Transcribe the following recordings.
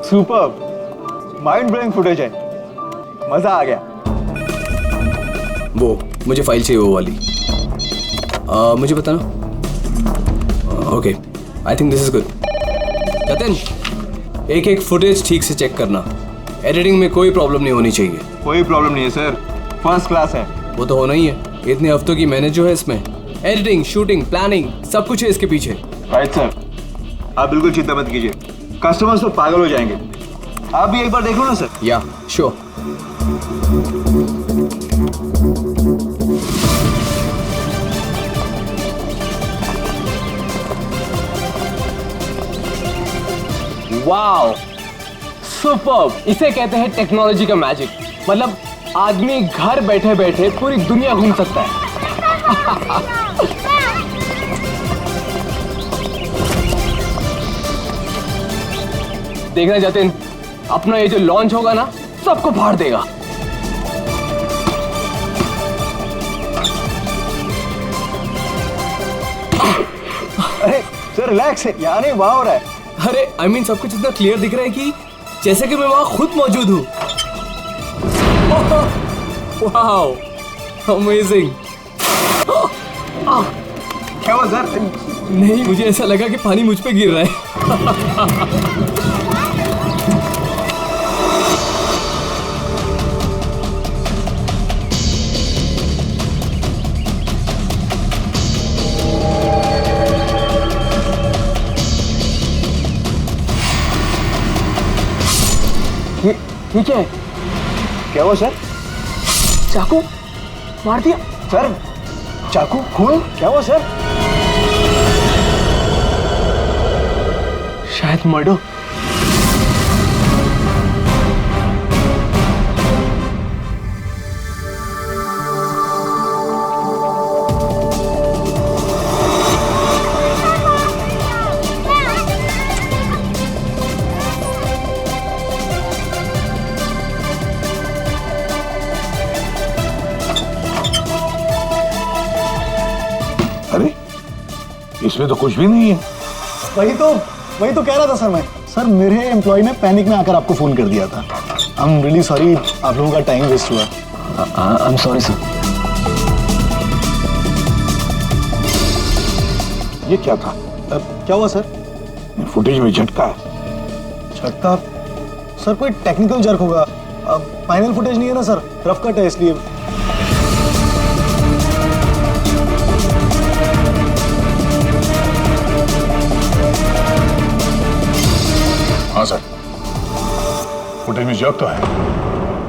Super, mind blowing footage है, मजा आ गया। वो मुझे फाइल चाहिए वो वाली। मुझे बताना। Okay, I think this is good. Jatin, एक एक फुटेज ठीक से चेक करना, एडिटिंग में कोई प्रॉब्लम नहीं होनी चाहिए। कोई प्रॉब्लम नहीं है सर, फर्स्ट क्लास है। वो तो होना ही है, इतने हफ्तों की मेहनत जो है इसमें, एडिटिंग, शूटिंग, प्लानिंग, सब कुछ है इसके पीछे। राइट सर, आप बिल्कुल चिंता मत कीजिए, कस्टमर्स तो पागल हो जाएंगे। आप भी एक बार देखो ना सर। या श्योर। Wow, superb! इसे कहते हैं टेक्नोलॉजी का मैजिक। मतलब आदमी घर बैठे बैठे पूरी दुनिया घूम सकता है। देखना जतिन, अपना ये जो लॉन्च होगा ना, सबको फाड़ देगा। अरे सर रिलैक्स है, यहाँ नहीं वहाँ हो रहा है। अरे आई मीन सब कुछ इतना क्लियर दिख रहा है कि जैसे कि मैं वहां खुद मौजूद हूँ। Wow, amazing. क्या हुआ सर? नहीं, मुझे ऐसा लगा कि पानी मुझ पे गिर रहा है। ठीक है। क्या हुआ सर? चाकू मार दिया सर, चाकू, खून, क्या हुआ सर? शायद मर्डर। अरे इसमें तो कुछ भी नहीं है। वही तो कह रहा था सर मैं। सर मेरे एम्प्लॉय ने पैनिक में आकर आपको फोन कर दिया था। आई एम रियली सॉरी, आप लोगों का टाइम वेस्ट हुआ। I am sorry sir. ये क्या था? क्या हुआ सर? फुटेज में झटका है। झटका? सर कोई टेक्निकल जर्क होगा। फाइनल फुटेज नहीं है ना सर, रफ कट है इसलिए। हाँ सर, फुटेज में जर्क तो है।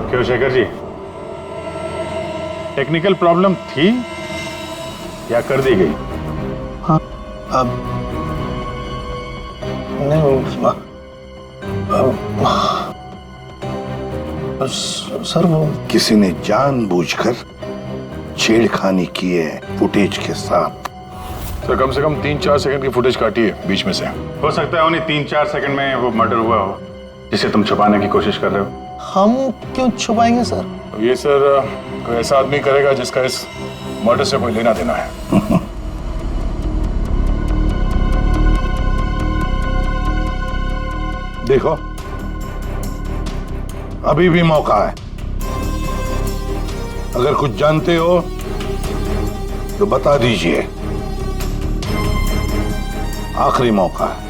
क्यों शेखर जी, टेक्निकल प्रॉब्लम थी या कर दी गई? हाँ, नहीं सर वो किसी ने जानबूझकर छेड़खानी की है फुटेज के साथ। सर कम से कम 3-4 सेकंड की फुटेज काटी है बीच में से। हो सकता है उन्हें 3-4 सेकंड में वो मर्डर हुआ हो जिसे तुम छुपाने की कोशिश कर रहे हो। हम क्यों छुपाएंगे सर? ये सर कोई ऐसा आदमी करेगा जिसका इस मर्डर से कोई लेना देना है। देखो, अभी भी मौका है। अगर कुछ जानते हो तो बता दीजिए, आखिरी मौका है।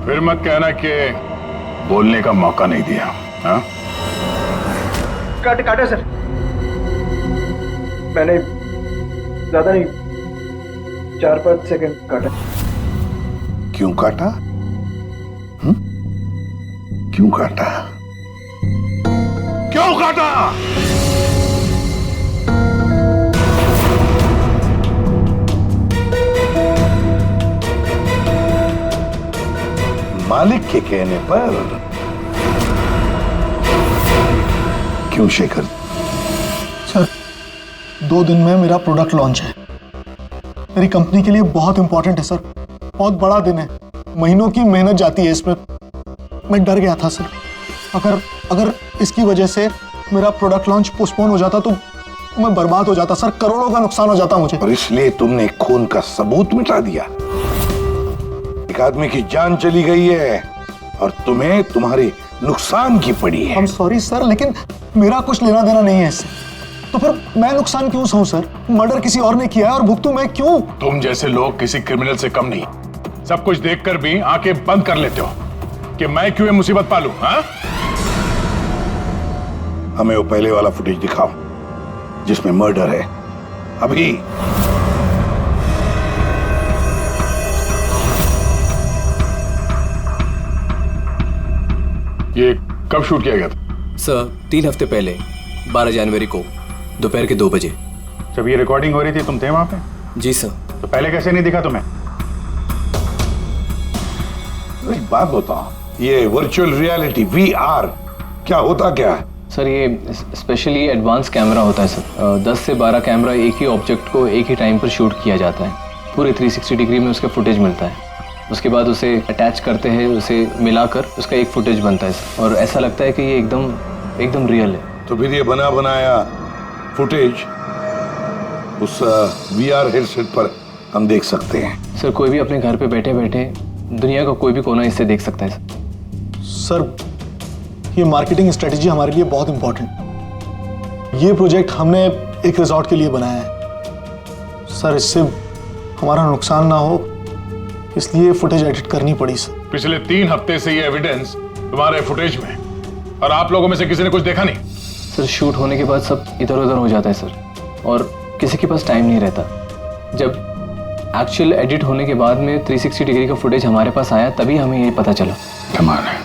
फिर मत कहना कि बोलने का मौका नहीं दिया। हाँ, काटे सर, मैंने ज्यादा नहीं, 4-5 सेकंड काटा। क्यों काटा? क्यों काटा? क्यों काटा? मालिक के कहने पर। क्यों शेखर? सर 2 दिन में मेरा प्रोडक्ट लॉन्च है। मेरी कंपनी के लिए बहुत इंपॉर्टेंट है सर, बहुत बड़ा दिन है। महीनों की मेहनत जाती है इसमें। मैं डर गया था सर। अगर इसकी वजह से मेरा प्रोडक्ट लॉन्च पोस्टपोन हो जाता तो मैं बर्बाद हो जाता सर, करोड़ों का नुकसान हो जाता मुझे। और इसलिए तुमने खून का सबूत मिटा दिया। एक आदमी की जान चली गई है और तुम्हें तुम्हारे नुकसान की पड़ी है। आई एम सॉरी सर, लेकिन मेरा कुछ लेना देना नहीं है इससे। तो फिर मैं नुकसान क्यों सहूं सर? मर्डर किसी और ने किया है और भुगतूं मैं क्यों? तुम जैसे लोग किसी क्रिमिनल से कम नहीं। सब कुछ देखकर भी आंखें बंद कर लेते हो कि मैं क्यों ये मुसीबत पालूं? हाँ? हमें वो पहले वाला फुटेज दिखाओ जिसमें मर्डर है। अभी ये कब शूट किया गया था? सर 3 हफ्ते पहले 12 जनवरी को दोपहर के 2 बजे। जब ये रिकॉर्डिंग हो रही थी तुम थे वहां पे? जी सर। तो पहले कैसे नहीं दिखा तुम्हें? एक बात बताओ, ये वर्चुअल रियलिटी VR क्या होता क्या है? सर ये स्पेशली एडवांस कैमरा होता है सर। 10 से 12 कैमरा एक ही ऑब्जेक्ट को एक ही टाइम पर शूट किया जाता है। पूरे 360 डिग्री में उसका फुटेज मिलता है। उसके बाद उसे अटैच करते हैं, उसे मिलाकर उसका एक फुटेज बनता है सर। और ऐसा लगता है कि ये एकदम रियल है। तो फिर ये बना बनाया फुटेज उस VR हेडसेट पर हम देख सकते हैं। सर कोई भी अपने घर पे बैठे बैठे दुनिया का कोई भी कोना इससे देख सकता है सर। सर ये मार्केटिंग स्ट्रेटेजी हमारे लिए बहुत इंपॉर्टेंट। ये प्रोजेक्ट हमने एक रिजॉर्ट के लिए बनाया है सर। इससे हमारा नुकसान ना हो इसलिए फुटेज एडिट करनी पड़ी सर। पिछले 3 हफ्ते से ये एविडेंस तुम्हारे फुटेज में, और आप लोगों में से किसी ने कुछ देखा नहीं? सर शूट होने के बाद सब इधर उधर हो जाता है सर, और किसी के पास टाइम नहीं रहता। जब एक्चुअल एडिट होने के बाद में 360 डिग्री का फुटेज हमारे पास आया तभी हमें ये पता चला। कमाल है।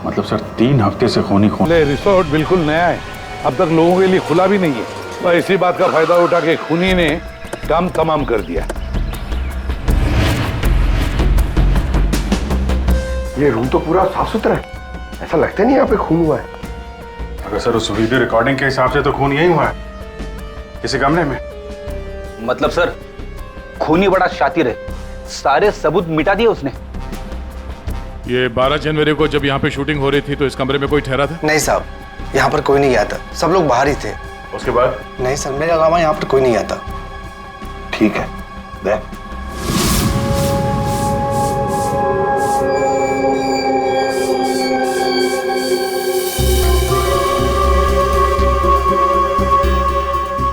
मतलब सर 3 हफ्ते से खूनी रिसोर्ट बिल्कुल नया है, अब तक लोगों के लिए खुला भी नहीं है। तो इसी बात का फायदा उठा के खूनी ने काम तमाम कर दिया। ये रूम तो पूरा साफ सुथरा है, ऐसा लगता नहीं यहाँ पे खून हुआ है। अगर सर उस वीडियो रिकॉर्डिंग के हिसाब से तो खून यही हुआ है, इसी कमरे में। मतलब सर खूनी बड़ा शातिर है, सारे सबूत मिटा दिए उसने। ये 12 जनवरी को जब यहाँ पे शूटिंग हो रही थी तो इस कमरे में कोई ठहरा था? नहीं साहब, यहाँ पर कोई नहीं गया था, सब लोग बाहर ही थे। उसके बाद? नहीं सर, मेरे अलावा यहाँ पर कोई नहीं गया था। ठीक है, दे।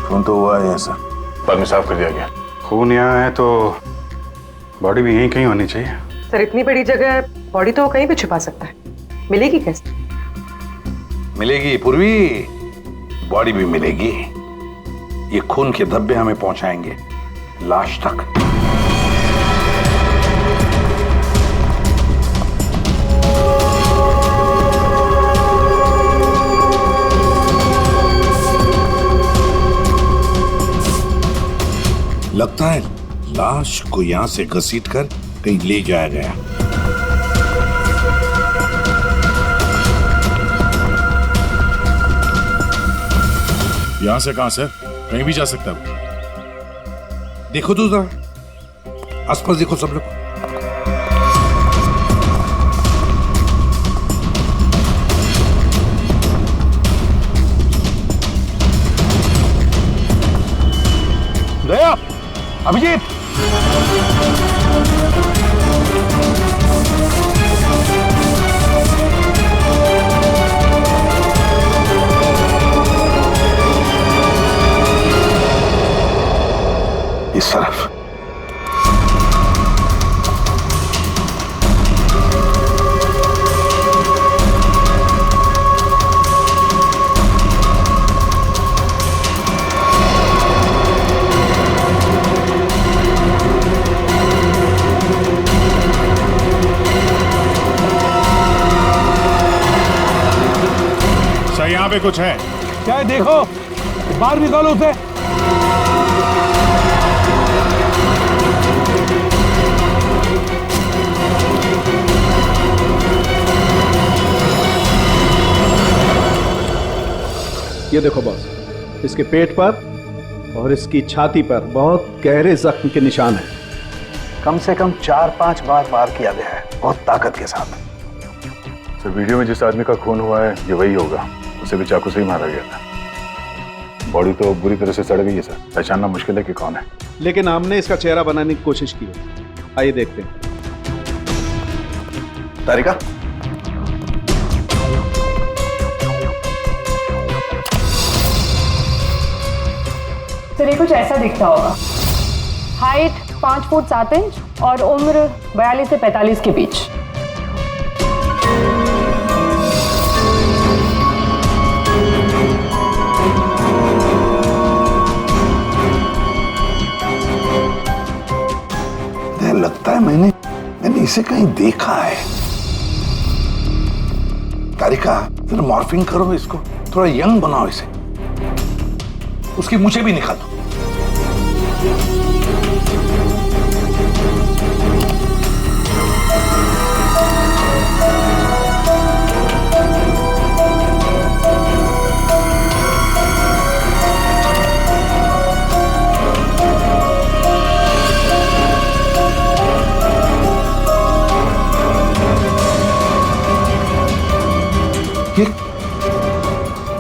फोन तो हुआ है सर। बाद में साफ कर दिया गया। खून यहाँ है तो बॉडी भी यहीं कहीं होनी चाहिए। सर इतनी बड़ी जगह है, बॉडी तो कहीं भी छुपा सकता है, मिलेगी कैसे? मिलेगी पूर्वी, बॉडी भी मिलेगी। ये खून के धब्बे हमें पहुंचाएंगे लाश तक। लगता है लाश को यहां से घसीटकर कहीं ले जाया गया। यहां से कहां सर? कहीं भी जा सकता है। देखो तो जरा आसपास देखो सब लोग। दया, अभिजीत, इस तरफ। सर यहाँ पे कुछ है क्या है देखो, बाहर निकालो उसे। ये देखो बॉस, इसके पेट पर और इसकी छाती पर बहुत गहरे जख्म के निशान हैं। कम से कम 4-5 बार वार किया गया है, बहुत ताकत के साथ। सर वीडियो में जिस आदमी का खून हुआ है ये वही होगा, उसे भी चाकू से ही मारा गया था। बॉडी तो बुरी तरह से सड़ गई है सर, पहचानना मुश्किल है कि कौन है। लेकिन हमने इसका चेहरा बनाने की कोशिश की है। आइए देखते हैं। तारिका, सर ये कुछ ऐसा दिखता होगा। हाइट 5 फुट 7 इंच और उम्र 42 से 45 के बीच। लगता है मैंने इसे कहीं देखा है। तारिका, जरा मॉर्फिंग करो इसको, थोड़ा यंग बनाओ इसे। उसकी मूछें भी निकालो।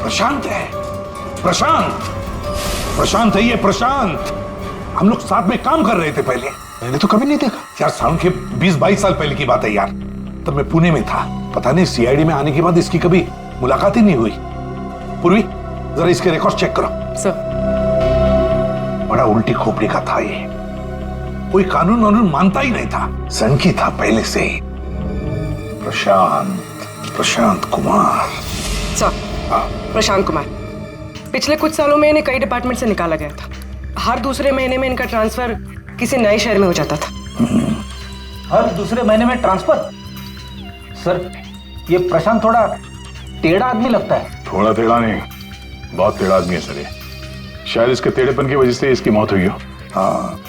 प्रशांत है, प्रशांत है ये, प्रशांत। हम लोग साथ में काम कर रहे थे पहले। मैंने तो कभी नहीं देखा यार, साल के 20-22 साल पहले की बात है यार। तब मैं पुणे में था। पता नहीं सीआईडी में आने के बाद इसकी कभी मुलाकात ही नहीं हुई। पूर्वी, जरा इसके रिकॉर्ड चेक करो। सर, बड़ा उल्टी खोपड़ी का था ये, कोई कानून वानून मानता ही नहीं था, सनकी था पहले से ही। प्रशांत कुमार। सर, प्रशांत कुमार पिछले कुछ सालों में इन्हें कई डिपार्टमेंट से निकाला गया था। हर दूसरे महीने में इनका ट्रांसफर किसी नए शहर में हो जाता था। हर दूसरे महीने में ट्रांसफर? सर ये प्रशांत थोड़ा टेढ़ा आदमी लगता है। थोड़ा टेढ़ा नहीं, बहुत टेढ़ा आदमी है सर ये। शायद इसके टेढ़ेपन की वजह से इसकी मौत हुई हो। हाँ।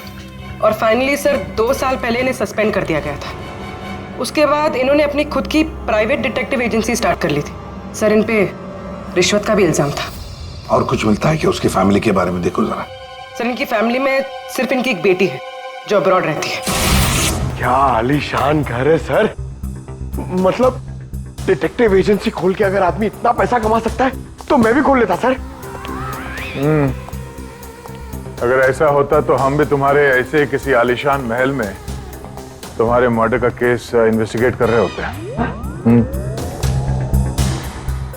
और फाइनली सर 2 साल पहले इन्हें सस्पेंड कर दिया गया था। उसके बाद इन्होंने अपनी खुद की प्राइवेट डिटेक्टिव एजेंसी स्टार्ट कर ली थी। सर इन पे रिश्वत का भी इल्जाम था। और कुछ मिलता है कि उसकी फैमिली के बारे में देखो जरा। सर इनकी फैमिली में सिर्फ इनकी एक बेटी है जो अब्रॉड रहती है। क्या आलीशान घर है सर। मतलब डिटेक्टिव एजेंसी खोल के अगर आदमी इतना पैसा कमा सकता है तो मैं भी खोल लेता सर। अगर ऐसा होता तो हम भी तुम्हारे ऐसे किसी आलीशान महल में तुम्हारे मर्डर का केस इन्वेस्टिगेट कर रहे होते हैं।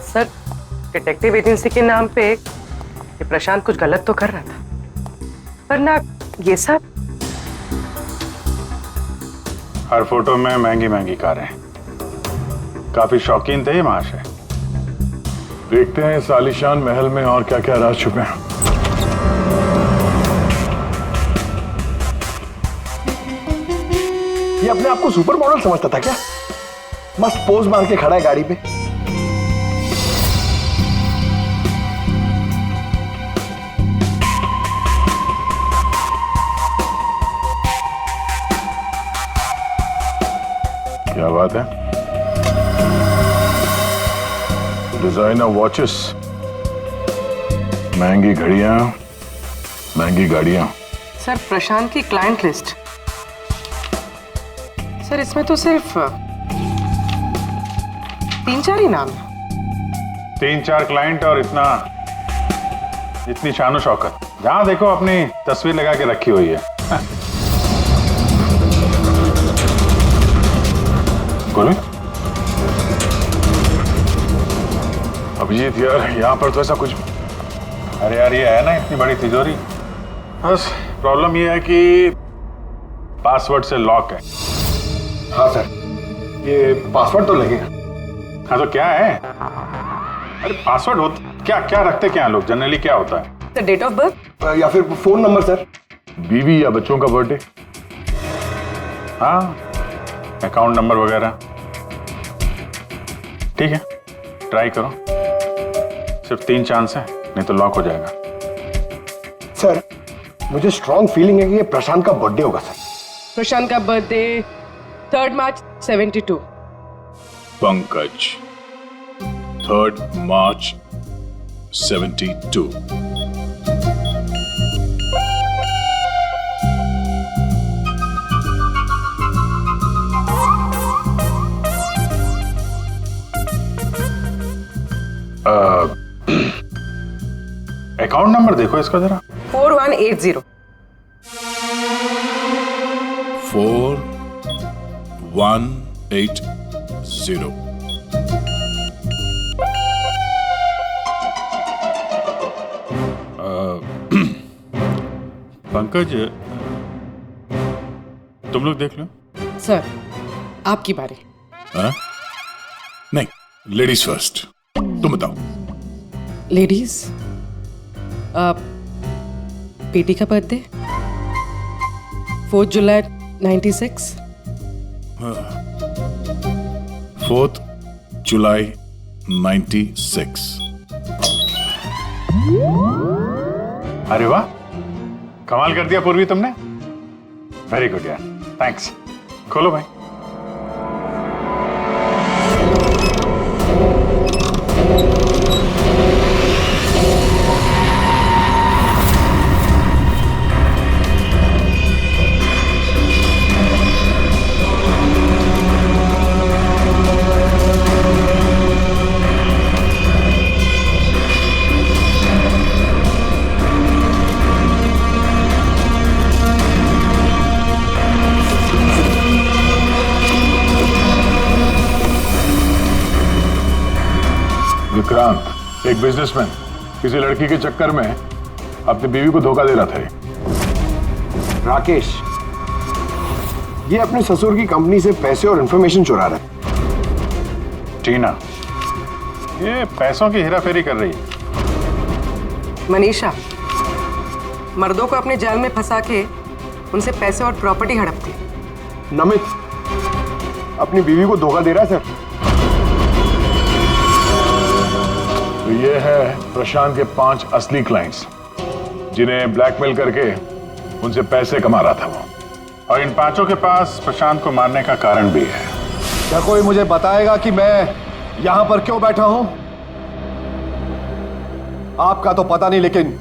सर डिटेक्टिव एजेंसी के नाम पे ये प्रशांत कुछ गलत तो कर रहा था, पर ना ये सब। हर फोटो में महंगी महंगी कारें। काफी शौकीन थे ये महाशय। देखते हैं इस आलीशान महल में और क्या क्या राज छुपे हैं। ये अपने आप को सुपर मॉडल समझता था क्या? मस्त पोज मार के खड़ा है गाड़ी पे। क्या बात है? डिजाइनर वॉचेस, महंगी घड़ियां, महंगी गाड़ियां। सर प्रशांत की क्लाइंट लिस्ट, सर इसमें तो सिर्फ 3-4 ही नाम है। 3-4 क्लाइंट और इतनी शानो शौकत। जहां देखो अपनी तस्वीर लगा के रखी हुई है। अभिजीत यार, यहाँ पर तो ऐसा कुछ। अरे यार ये है ना इतनी बड़ी तिजोरी, बस प्रॉब्लम ये है कि पासवर्ड से लॉक है। हाँ सर, ये पासवर्ड तो लगेगा। हाँ तो क्या है? अरे पासवर्ड होता क्या? क्या रखते क्या लोग जनरली? क्या होता है? सर डेट ऑफ बर्थ या फिर फोन नंबर सर। बीवी या बच्चों का बर्थडे, हाँ अकाउंट नंबर वगैरह। ठीक है, ट्राई करो। सिर्फ 3 चांस है, नहीं तो लॉक हो जाएगा। सर मुझे स्ट्रॉन्ग फीलिंग है कि ये प्रशांत का बर्थडे होगा सर। प्रशांत का बर्थडे 3 मार्च 72। पंकज 3 मार्च 72। अकाउंट नंबर देखो इसका जरा। 4180। 4180। पंकज, तुम लोग देख लो। सर, आपकी बारी। हाँ? नहीं, लेडीज फर्स्ट। तुम बताओ। लेडीज, बेटी का बर्थडे 4 जुलाई 96। 4 जुलाई 96। अरे वाह, कमाल कर दिया पूर्वी तुमने। वेरी गुड यार, थैंक्स। खोलो भाई। विक्रांत, एक बिजनेसमैन, किसी लड़की के चक्कर में अपनी बीवी को धोखा दे रहा था। राकेश, ये अपने ससुर की कंपनी से पैसे और इंफॉर्मेशन चुरा रहा है। टीना, ये पैसों की हेराफेरी कर रही है। मनीषा, मर्दों को अपने जाल में फंसा के उनसे पैसे और प्रॉपर्टी हड़पती। नमित अपनी बीवी को धोखा दे रहा है सर। तो ये है प्रशांत के 5 असली क्लाइंट्स, जिन्हें ब्लैकमेल करके उनसे पैसे कमा रहा था वो। और इन 5 के पास प्रशांत को मारने का कारण भी है। क्या कोई मुझे बताएगा कि मैं यहां पर क्यों बैठा हूं? आपका तो पता नहीं, लेकिन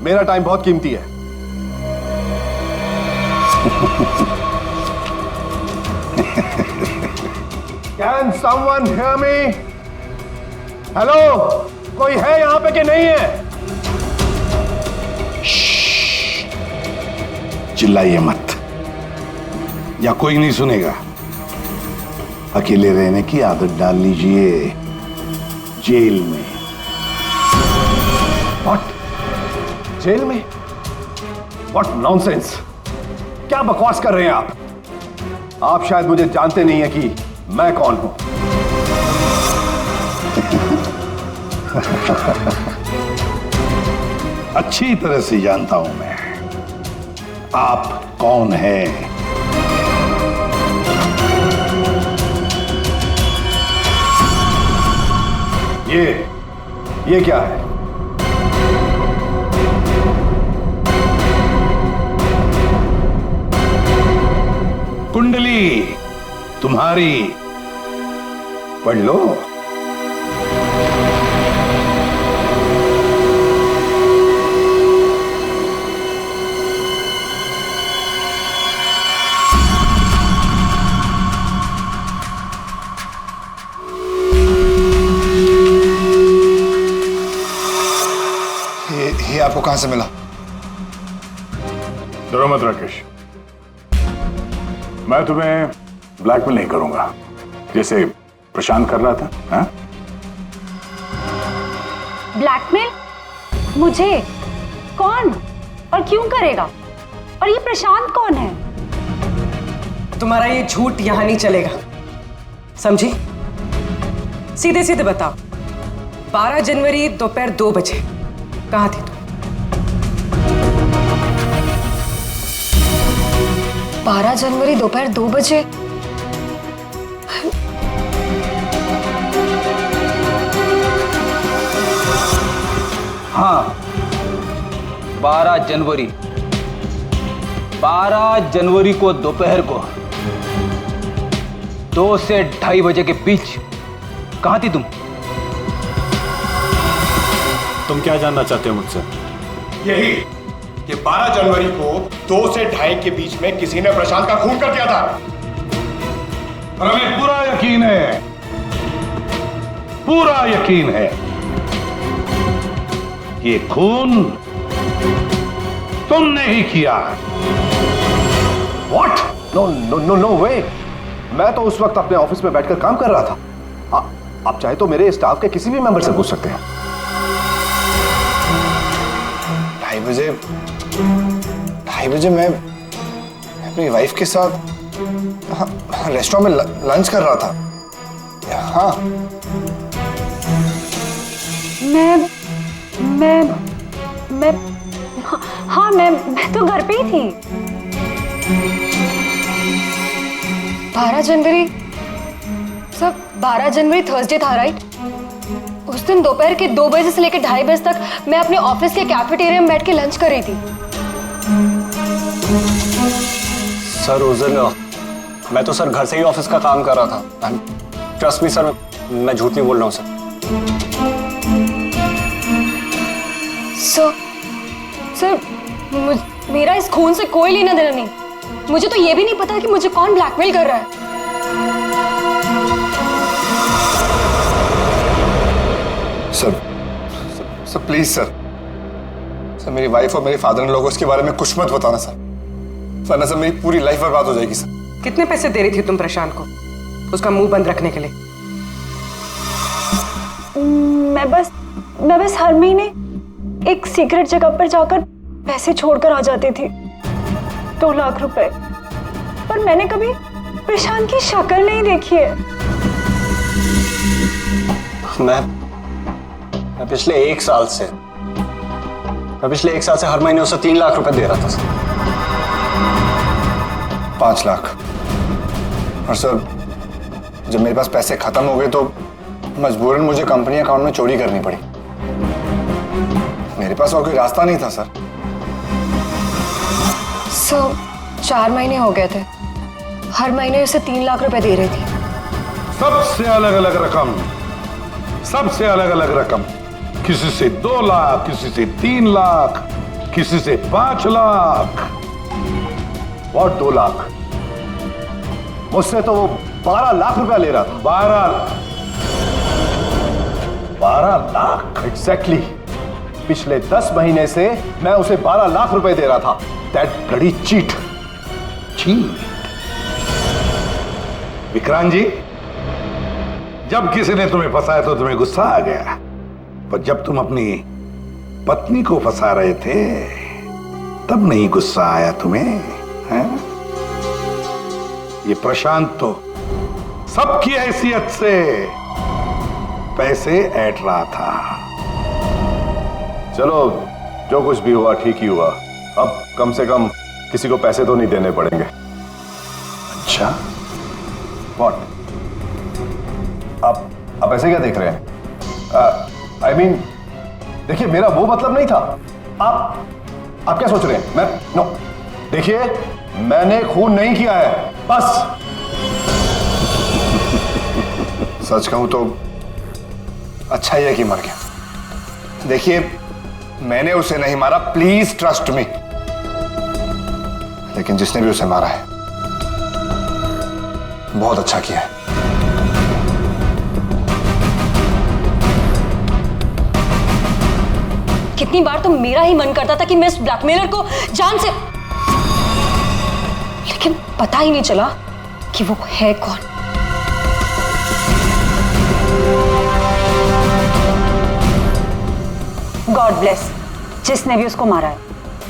मेरा टाइम बहुत कीमती है। Can someone hear me? Hello, कोई है यहां पे कि नहीं है? चिल्लाइए मत, या कोई नहीं सुनेगा। अकेले रहने की आदत डाल लीजिए जेल में। What? जेल में? What nonsense? क्या बकवास कर रहे हैं आप? आप शायद मुझे जानते नहीं है कि मैं कौन हूं। अच्छी तरह से जानता हूं मैं आप कौन हैं। ये क्या है? कुंडली तुम्हारी, पढ़ लो। ये आपको कहां से मिला? डरो मत राकेश, मैं तुम्हें ब्लैकमेल नहीं करूंगा जैसे प्रशांत कर रहा था। हाँ? ब्लैकमेल? मुझे? कौन और क्यों करेगा? और ये प्रशांत कौन है? तुम्हारा ये झूठ यहां नहीं चलेगा, समझी? सीधे सीधे बताओ, 12 जनवरी दोपहर 2 बजे कहां थी तुम? 12 जनवरी दोपहर 2 बजे? हाँ, 12 जनवरी को दोपहर को 2 से 2:30 बजे के बीच कहां थी तुम? तुम क्या जानना चाहते हो मुझसे? यही कि 12 जनवरी को 2 से 2:30 के बीच में किसी ने प्रशांत का खून कर दिया था। और हमें पूरा यकीन है, पूरा यकीन है ये खून तुमने ही किया। What? No no no no way. मैं तो उस वक्त अपने ऑफिस में बैठकर काम कर रहा था। आप चाहे तो मेरे स्टाफ के किसी भी मेंबर से पूछ सकते हैं। 2:30 बजे मैं अपनी वाइफ के साथ रेस्टोरेंट में लंच कर रहा था। हाँ, मैं तो घर पे ही थी। 12 जनवरी सब 12 जनवरी थर्सडे था, राइट? उस दिन दोपहर के 2 बजे से लेकर 2:30 बजे तक मैं अपने ऑफिस के कैफेटेरिया में बैठ के लंच कर रही थी। सर उस दिन मैं तो सर घर से ही ऑफिस का काम कर रहा था। ट्रस्ट मी सर, मैं झूठ नहीं बोल रहा हूँ सर। सर मेरा इस खून से कोई लेना देना नहीं। मुझे तो ये भी नहीं पता कि मुझे कौन ब्लैकमेल कर रहा है। सर प्लीज सर मेरी वाइफ और मेरे फादर इन लोगों के बारे में कुछ मत बताना सर, वरना सर मेरी पूरी लाइफ बर्बाद हो जाएगी सर। कितने पैसे दे रही थी तुम प्रशांत को उसका मुंह बंद रखने के लिए? मैं बस हर महीने एक सीक्रेट जगह पर जाकर पैसे छोड़कर आ जाती थी, 2 लाख रुपए। पर मैंने कभी प्रशांत की शक्ल नहीं देखी है। मैं पिछले 1 साल से हर महीने उसे 3 लाख रुपए दे रहा था सर। 5 लाख। और सर जब मेरे पास पैसे खत्म हो गए तो मजबूरन मुझे कंपनी अकाउंट में चोरी करनी पड़ी। मेरे पास और कोई रास्ता नहीं था सर। 4 महीने हो गए थे, हर महीने उसे 3 लाख रुपए दे रही थी। सबसे अलग अलग रकम, किसी से 2 लाख, किसी से 3 लाख, किसी से 5 लाख। और 2 लाख? मुझसे तो वो 12 लाख रुपया ले रहा था। 12 लाख एग्जैक्टली। पिछले 10 महीने से मैं उसे 12 लाख रुपए दे रहा था। That bloody cheat. Vikrant ji, जब किसी ने तुम्हें फंसाया तो तुम्हें गुस्सा आ गया, पर जब तुम अपनी पत्नी को फंसा रहे थे तब नहीं गुस्सा आया तुम्हें, हैं? ये प्रशांत तो सबकी हैसियत से पैसे ऐंठ रहा था। चलो जो कुछ भी हुआ ठीक ही हुआ। अब कम से कम किसी को पैसे तो नहीं देने पड़ेंगे। अच्छा, व्हाट? आप ऐसे क्या देख रहे हैं? आई मीन देखिए, मेरा वो मतलब नहीं था। आप क्या सोच रहे हैं? मैं नो, देखिए मैंने खून नहीं किया है, बस। सच कहूं तो अच्छा ही है कि मर गया। देखिए मैंने उसे नहीं मारा, प्लीज ट्रस्ट मी। लेकिन जिसने भी उसे मारा है बहुत अच्छा किया है। कितनी बार तो मेरा ही मन करता था कि मैं इस ब्लैकमेलर को जान से, लेकिन पता ही नहीं चला कि वो है कौन। गॉड ब्लेस जिसने भी उसको मारा है।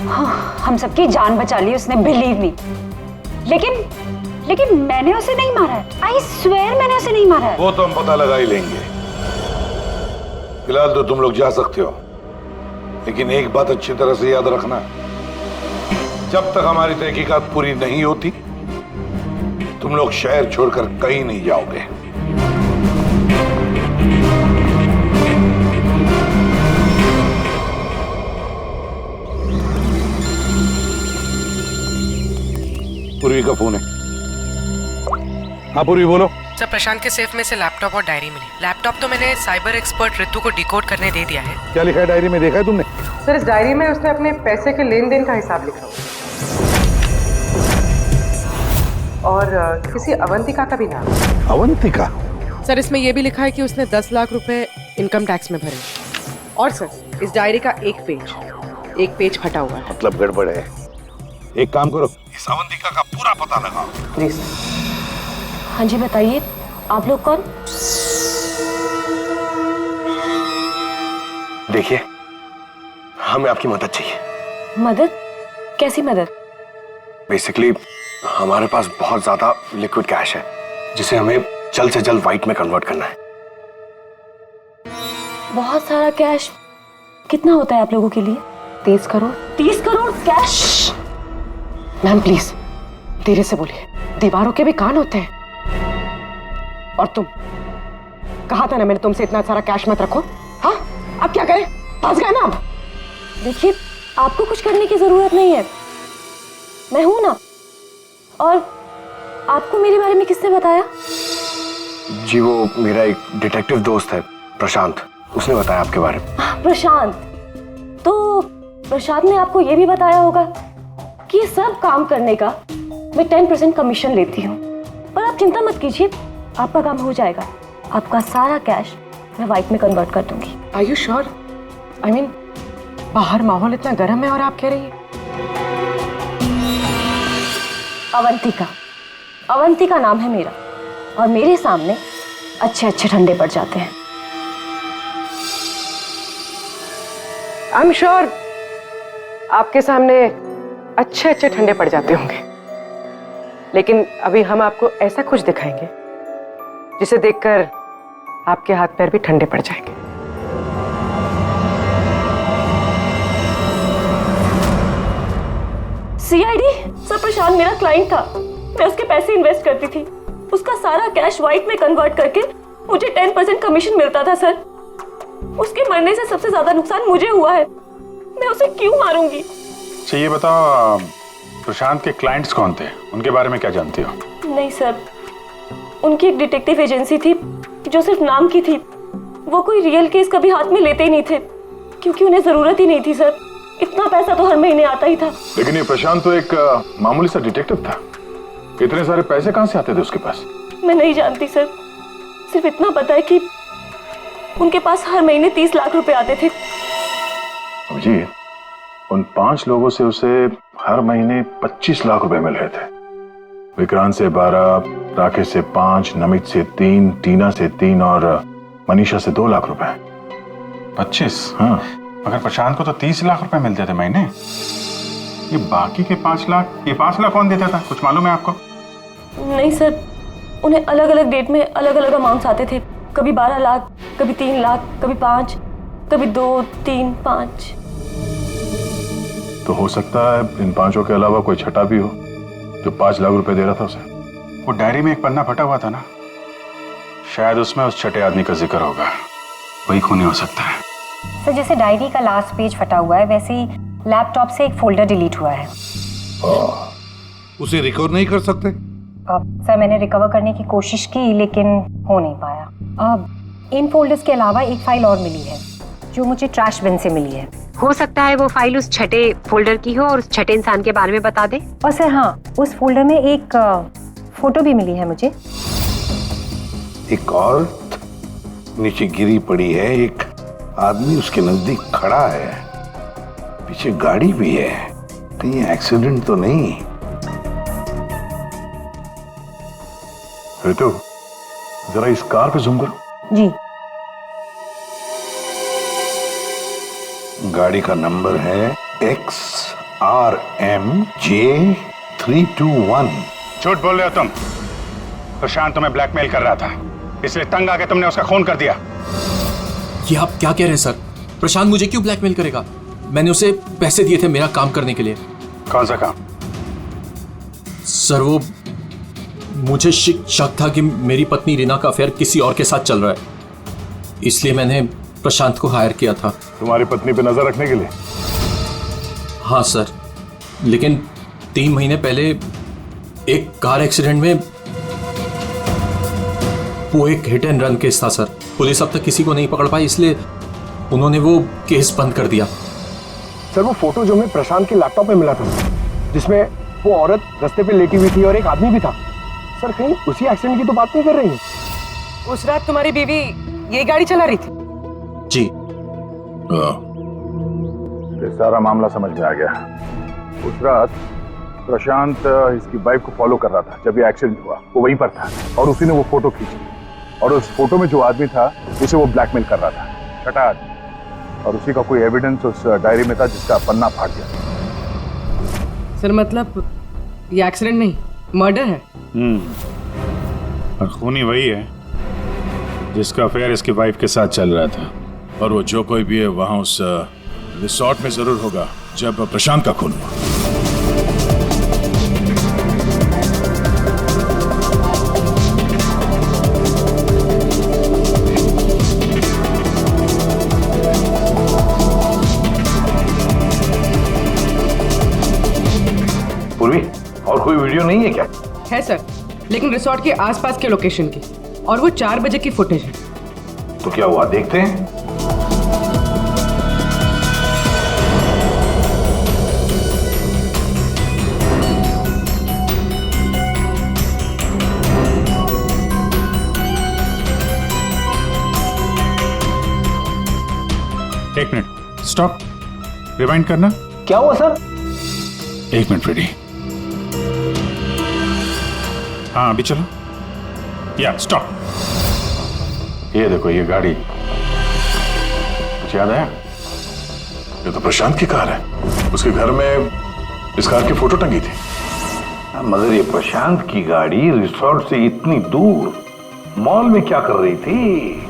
हाँ, हम सबकी जान बचा ली उसने, बिलीव मी। लेकिन मैंने उसे नहीं मारा है। आई स्वेयर मैंने उसे नहीं मारा है। वो तो हम पता लगा ही लेंगे। फिलहाल तो तुम लोग जा सकते हो, लेकिन एक बात अच्छी तरह से याद रखना, जब तक हमारी तहकीकात पूरी नहीं होती तुम लोग शहर छोड़कर कहीं नहीं जाओगे। पूर्वी का फोन है। हाँ पूर्वी बोलो। सर प्रशांत के सेफ में से लैपटॉप और डायरी मिली। लैपटॉप तो मैंने साइबर एक्सपर्ट ऋतु को डिकोड करने दे दिया है। क्या लिखा है डायरी में, देखा है तुमने? सर इस डायरी में उसने अपने पैसे के लेन देन का हिसाब लिखा और किसी अवंतिका का भी नाम। अवंतिका? सर इसमें यह भी लिखा है कि उसने 10 लाख रुपए इनकम टैक्स में भरे। और सर इस डायरी का एक पेज फटा हुआ है। मतलब गड़बड़ है। एक काम करो, इस अवंतिका का पूरा पता लगाओ प्लीज। हाँ जी बताइए, आप लोग कौन? देखिए, हमें आपकी मदद चाहिए। मदद? कैसी मदद? बेसिकली हमारे पास बहुत ज्यादा लिक्विड कैश है जिसे हमें जल्द से जल्द व्हाइट में कन्वर्ट करना है। बहुत सारा कैश? कितना होता है आप लोगों के लिए? 30 crore? 30 crore cash? Ma'am please धीरे से बोलिए, दीवारों के भी कान होते हैं। और तुम, कहा था ना मैंने तुमसे इतना सारा कैश मत रखो। हाँ, अब क्या करें? फंस गए ना अब। देखिए, आपको कुछ करने की जरूरत नहीं है, मैं हूं ना। और आपको मेरे बारे में किसने बताया? जी वो मेरा एक डिटेक्टिव दोस्त है प्रशांत, उसने बताया आपके बारे में। प्रशांत? तो प्रशांत ने आपको यह भी बताया होगा कि ये सब काम करने का मैं 10% कमीशन लेती हूँ। पर आप चिंता मत कीजिए, आपका काम हो जाएगा। आपका सारा कैश मैं व्हाइट में कन्वर्ट कर दूंगी। Are you sure? I mean बाहर माहौल इतना गर्म है और आप कह रही हैं। अवंतिका नाम है मेरा, और मेरे सामने अच्छे अच्छे ठंडे पड़ जाते हैं। आई एम श्योर आपके सामने अच्छे अच्छे ठंडे पड़ जाते होंगे, लेकिन अभी हम आपको ऐसा कुछ दिखाएंगे जिसे देखकर आपके हाथ पैर भी ठंडे पड़ जाएंगे। सीआईडी? सर, प्रशांत मेरा क्लाइंट था, मैं उसके पैसे इन्वेस्ट करती थी। उसका सारा कैश व्हाइट में कन्वर्ट करके मुझे 10% कमीशन मिलता था सर। उसके मरने से सबसे ज्यादा नुकसान मुझे हुआ है, मैं उसे क्यों मारूंगी? अच्छा ये बताओ, प्रशांत के क्लाइंट्स कौन थे, उनके बारे में क्या जानती हो? नहीं सर, उनकी एक डिटेक्टिव एजेंसी थी जो सिर्फ नाम की थी। वो कोई रियल केस कभी हाथ में लेते ही नहीं थे, क्योंकि उन्हें जरूरत ही नहीं थी सर। इतना पैसा तो हर महीने आता ही था। लेकिन ये प्रशांत तो एक मामूली सा डिटेक्टिव था, इतने सारे पैसे कहां से आते थे उसके पास? मैं नहीं जानती सर, सिर्फ इतना पता है कि उनके पास हर महीने 30 लाख रुपए आते थे। जी, उन 5 लोगों से उसे हर महीने 25 लाख रुपए मिल रहे थे। विक्रांत से 12, राकेश से 5, नमित से 3, टीना से 3 और मनीषा से 2 लाख रुपए। 25? हाँ। मगर प्रशांत को तो 30 लाख रुपए मिलते थे महीने। ये बाकी के 5 लाख, ये 5 लाख कौन देता था, कुछ मालूम है आपको? नहीं सर, उन्हें अलग अलग डेट में अलग अलग अमाउंट्स आते थे। कभी 12 लाख, कभी 3 लाख, कभी 5, कभी 2, 3, 5। तो हो सकता है इन 5 के अलावा कोई छठा भी हो जो 5 लाख रुपए दे रहा था उसे। वो डायरी में एक पन्ना फटा हुआ था ना, शायद उसमें उस छठे आदमी का जिक्र होगा, वही खूनी हो सकता है। सर, जैसे डायरी का लास्ट पेज फटा हुआ है, वैसे ही लैपटॉप से एक फोल्डर डिलीट हुआ है। उसे रिकवर नहीं कर सकते? सर, मैंने रिकवर करने की कोशिश की लेकिन हो नहीं पाया। इन फोल्डर्स के अलावा एक फाइल और मिली है जो मुझे ट्रैश बिन से मिली है। हो सकता है वो फाइल उस छठे फोल्डर की हो और उस छठे इंसान के बारे में बता दे। और सर हाँ, उस फोल्डर में एक फोटो भी मिली है मुझे। एक औरत नीचे गिरी पड़ी है, एक आदमी उसके नजदीक खड़ा है, पीछे गाड़ी भी है। कहीं एक्सीडेंट तो नहीं? तो जरा इस कार पे जूम करो। जी। गाड़ी का नंबर है XRMJ321। झूठ बोल रहे हो तुम। प्रशांत तुम्हें ब्लैकमेल कर रहा था, इसलिए तंग आके तुमने उसका खून कर दिया। ये आप क्या कह रहे हैं सर? प्रशांत मुझे क्यों ब्लैकमेल करेगा? मैंने उसे पैसे दिए थे मेरा काम करने के लिए। कौन सा काम? सर, वो मुझे शक था कि मेरी पत्नी रीना का अफेयर किसी और के साथ चल रहा है, इसलिए मैंने प्रशांत को हायर किया था। तुम्हारी पत्नी पे नजर रखने के लिए? हाँ सर, लेकिन 3 महीने पहले एक कार एक्सीडेंट में, वो एक हिट एंड रन केस था सर। पुलिस अब तक किसी को नहीं पकड़ पाई, इसलिए उन्होंने वो केस बंद कर दिया। सर, वो फोटो जो हमें प्रशांत के लैपटॉप में मिला था, जिसमें वो औरत रास्ते पे लेटी हुई थी और एक आदमी भी था। सर, कहीं उसी एक्सीडेंट की तो बात नहीं कर रही है? उस रात तुम्हारी बीवी ये गाड़ी चला रही थी? जी। ये सारा मामला समझ में आ गया। उस रात प्रशांत इसकी वाइफ को फॉलो कर रहा था। जब ये एक्सीडेंट हुआ वो वहीं पर था और उसी ने वो फोटो खींची और उस फोटो में जो आदमी था उसे वो ब्लैकमेल कर रहा था, छठा आदमी। और उसी का कोई एविडेंस उस डायरी में था जिसका पन्ना फाड़ गया। सर मतलब ये एक्सीडेंट नहीं, मर्डर है। और खूनी वही है जिसका अफेयर इसकी वाइफ के साथ चल रहा था। और वो जो कोई भी है वहां उस रिसोर्ट में जरूर होगा जब प्रशांत का खून हुआ। पूर्वी, और कोई वीडियो नहीं है क्या? है सर, लेकिन रिसोर्ट के आसपास के लोकेशन की, और वो 4 बजे की फुटेज है। तो क्या हुआ देखते हैं। एक मिनट, स्टॉप, रिवाइंड करना। क्या हुआ सर? एक मिनट रेडी। हाँ अभी चलो। या स्टॉप। ये देखो ये गाड़ी, कुछ याद है? ये तो प्रशांत की कार है। उसके घर में इस कार की फोटो टंगी थी। मगर ये प्रशांत की गाड़ी रिसोर्ट से इतनी दूर मॉल में क्या कर रही थी,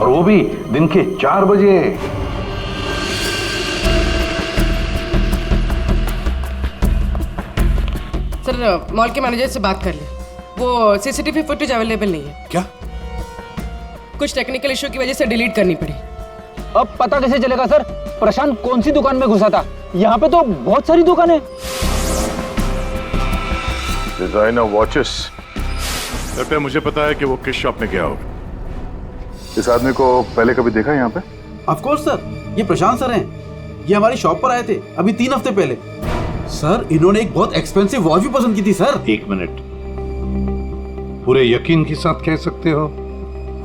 और वो भी दिन के 4 बजे? सर मॉल के मैनेजर से बात कर ले, वो सीसीटीवी फुटेज अवेलेबल नहीं है। क्या? कुछ टेक्निकल इशू की वजह से डिलीट करनी पड़ी। अब पता कैसे चलेगा सर प्रशांत कौन सी दुकान में घुसा था? यहाँ पे तो बहुत सारी दुकानें। डिजाइनर वॉचेस, लगता है मुझे पता है कि वो किस शॉप में गया होगा। इस आदमी को पहले कभी देखा है यहाँ पे? ऑफ कोर्स सर, ये प्रशांत सर हैं। ये हमारी शॉप पर आए थे अभी 3 हफ्ते पहले। सर इन्होंने एक बहुत एक्सपेंसिव वॉच भी पसंद की थी सर। 1 मिनट, पूरे यकीन के साथ कह सकते हो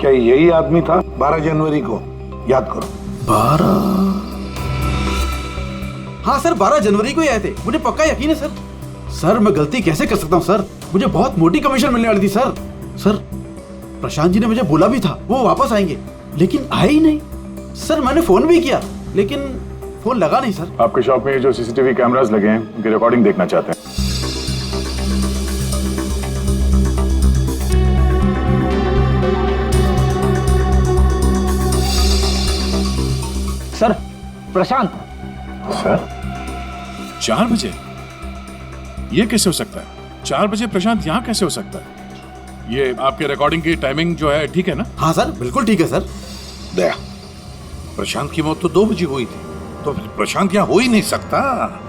क्या यही आदमी था 12 जनवरी को? याद करो। 12? हाँ सर, 12 जनवरी को ही आए थे, मुझे पक्का यकीन है सर। सर मैं गलती कैसे कर सकता हूँ सर, मुझे बहुत मोटी कमीशन मिलने वाली थी सर। सर प्रशांत जी ने मुझे बोला भी था वो वापस आएंगे, लेकिन आए ही नहीं। सर मैंने फोन भी किया लेकिन फोन लगा नहीं सर। आपके शॉप में जो सीसीटीवी कैमरास लगे हैं उनकी रिकॉर्डिंग देखना चाहते हैं। सर प्रशांत। सर 4 बजे? ये कैसे हो सकता है? 4 बजे प्रशांत यहाँ कैसे हो सकता है? ये आपके रिकॉर्डिंग की टाइमिंग जो है ठीक है ना? हाँ सर बिल्कुल ठीक है सर। दया, प्रशांत की मौत तो 2 बजे हुई थी, तो फिर प्रशांत यहाँ हो ही नहीं सकता।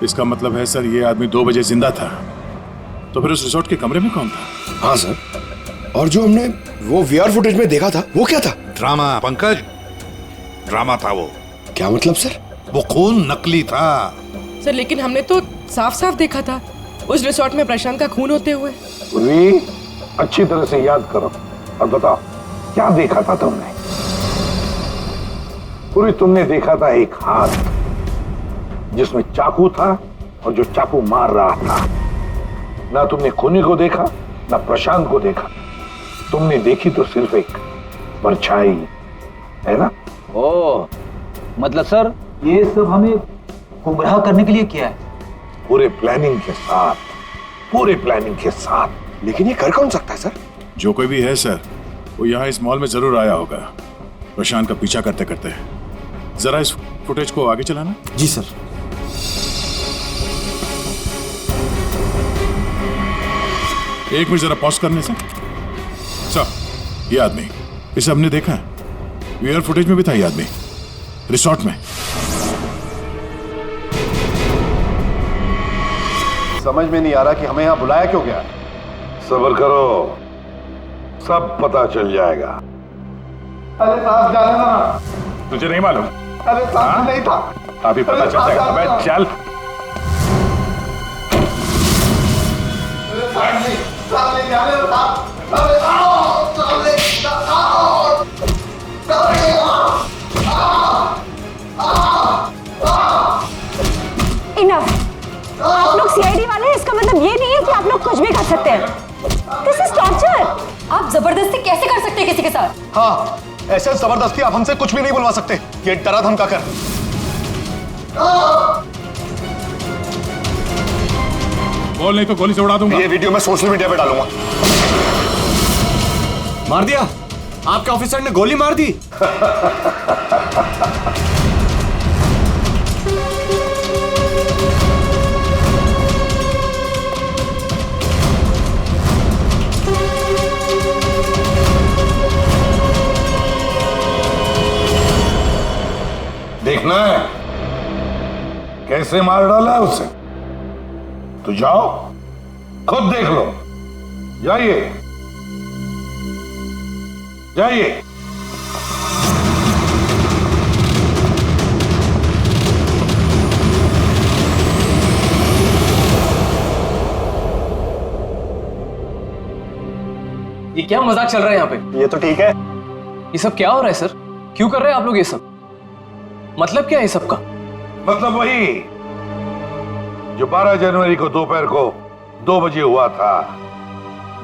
इसका मतलब है सर ये आदमी 2 बजे जिंदा था, तो फिर उस रिसोर्ट के कमरे में कौन था? हाँ सर, और जो हमने वो वीआर फुटेज में देखा था वो क्या था? ड्रामा पंकज, ड्रामा था वो। क्या मतलब सर? वो खून नकली था। सर लेकिन हमने तो साफ साफ देखा था उस रिसोर्ट में प्रशांत का खून होते हुए। पूर्वी, अच्छी तरह से याद करो और बताओ क्या देखा था तुमने? पूर्वी, तुमने देखा था एक हाथ जिसमें चाकू था और जो चाकू मार रहा था। ना तुमने खूनी को देखा ना प्रशांत को देखा, तुमने देखी तो सिर्फ एक परछाई, है ना? ओ मतलब सर ये सब हमें गुमराह करने के लिए किया है? पूरे प्लानिंग के साथ, पूरे प्लानिंग के साथ। लेकिन ये कर कौन सकता है सर? जो कोई भी है सर, वो यहाँ इस मॉल में जरूर आया होगा प्रशांत का पीछा करते करते। जरा इस फुटेज को आगे चलाना। जी सर। एक मिनट जरा पॉज करने से। सर ये आदमी, इसे हमने देखा है, वीआर फुटेज में भी था ये आदमी रिसोर्ट में। समझ में नहीं आ रहा कि हमें यहाँ बुलाया क्यों गया? सब्र करो, सब पता चल जाएगा। अरे साहब जाने ना। तुझे नहीं मालूम? अरे साहब नहीं था। अभी पता चल जाएगा। अबे चल। साहब नहीं जाने दो साहब। अरे आओ, सामने आओ, सामने आओ, आओ, आओ, आओ। जबरदस्ती कैसे कर सकते हैं किसी के साथ? हाँ, ऐसे जबरदस्ती आप हमसे कुछ भी नहीं बुलवा सकते। ये डरा धमका कर। बोल, नहीं तो गोली से उड़ा दूंगा। ये वीडियो मैं सोशल मीडिया पे डालूंगा। मार दिया? आपके ऑफिसर ने गोली मार दी? देखना है कैसे मार डाला है उसे? तो जाओ, खुद देख लो। जाइए जाइए। ये क्या मजाक चल रहा है यहाँ पे? ये तो ठीक है। ये सब क्या हो रहा है सर? क्यों कर रहे हैं आप लोग ये सब? मतलब क्या है सब का? मतलब वही जो 12 जनवरी को दोपहर को 2 बजे हुआ था,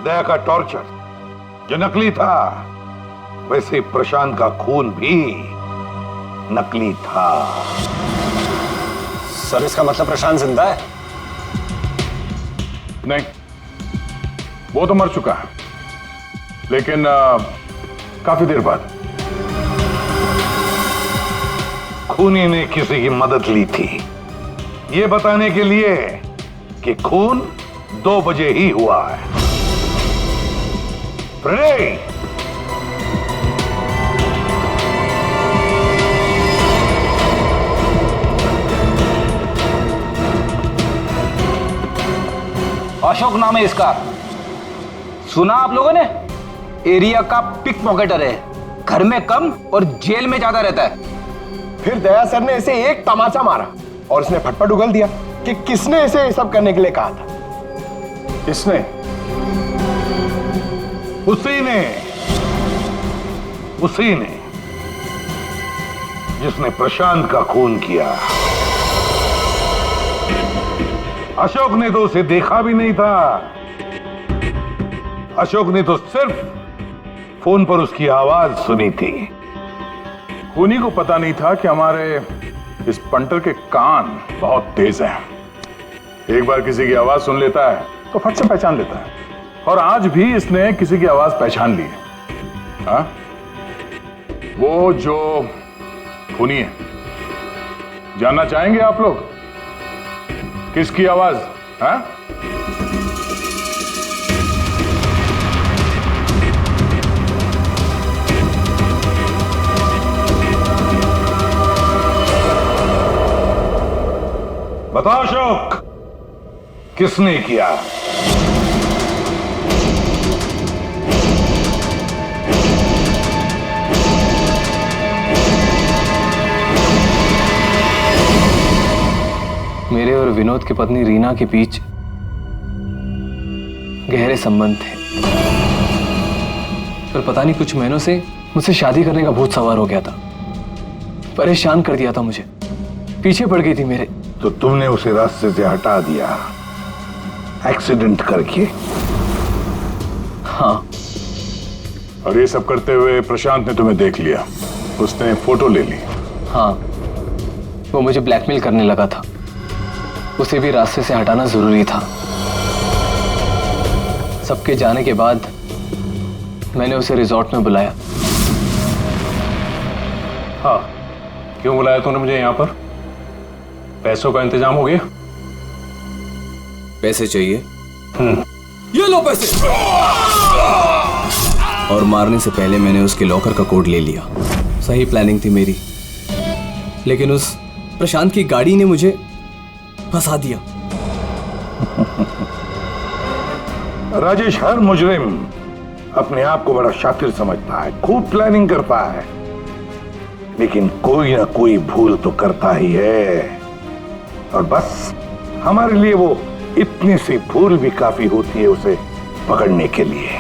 दया का टॉर्चर जो नकली था, वैसे ही प्रशांत का खून भी नकली था। सर, इसका मतलब प्रशांत जिंदा है? नहीं, वो तो मर चुका है, लेकिन काफी देर बाद। खूनी ने किसी की मदद ली थी ये बताने के लिए कि खून 2 बजे ही हुआ है। फ्रेडे, अशोक नाम है इसका। सुना आप लोगों ने? एरिया का पिक पॉकेटर है, घर में कम और जेल में ज्यादा रहता है। फिर दया सर ने इसे एक तमाचा मारा और उसने फटफट उगल दिया कि किसने इसे ये सब करने के लिए कहा था। इसने? उसी ने जिसने प्रशांत का खून किया। अशोक ने तो उसे देखा भी नहीं था। अशोक ने तो सिर्फ फोन पर उसकी आवाज सुनी थी। खूनी को पता नहीं था कि हमारे इस पंटर के कान बहुत तेज हैं। एक बार किसी की आवाज सुन लेता है तो फट से पहचान लेता है, और आज भी इसने किसी की आवाज पहचान ली है। हाँ? वो जो खूनी है, जानना चाहेंगे आप लोग किसकी आवाज? हाँ? बताओ अशोक, किसने किया? मेरे और विनोद की पत्नी रीना के बीच गहरे संबंध थे, पर पता नहीं कुछ महीनों से मुझसे शादी करने का भूत सवार हो गया था। परेशान कर दिया था मुझे, पीछे पड़ गई थी मेरे। तो तुमने उसे रास्ते से हटा दिया एक्सीडेंट करके? हाँ। और ये सब करते हुए प्रशांत ने तुम्हें देख लिया, उसने फोटो ले ली? हाँ, वो मुझे ब्लैकमेल करने लगा था। उसे भी रास्ते से हटाना जरूरी था। सबके जाने के बाद मैंने उसे रिजॉर्ट में बुलाया। हाँ, क्यों बुलाया तूने मुझे यहाँ पर? पैसों का इंतजाम हो गया? पैसे चाहिए? ये लो पैसे। और मारने से पहले मैंने उसके लॉकर का कोड ले लिया। सही प्लानिंग थी मेरी, लेकिन उस प्रशांत की गाड़ी ने मुझे फंसा दिया। राजेश हर मुजरिम अपने आप को बड़ा शातिर समझता है, खूब प्लानिंग करता है, लेकिन कोई ना कोई भूल तो करता ही है। और बस हमारे लिए वो इतनी सी भूल भी काफी होती है उसे पकड़ने के लिए।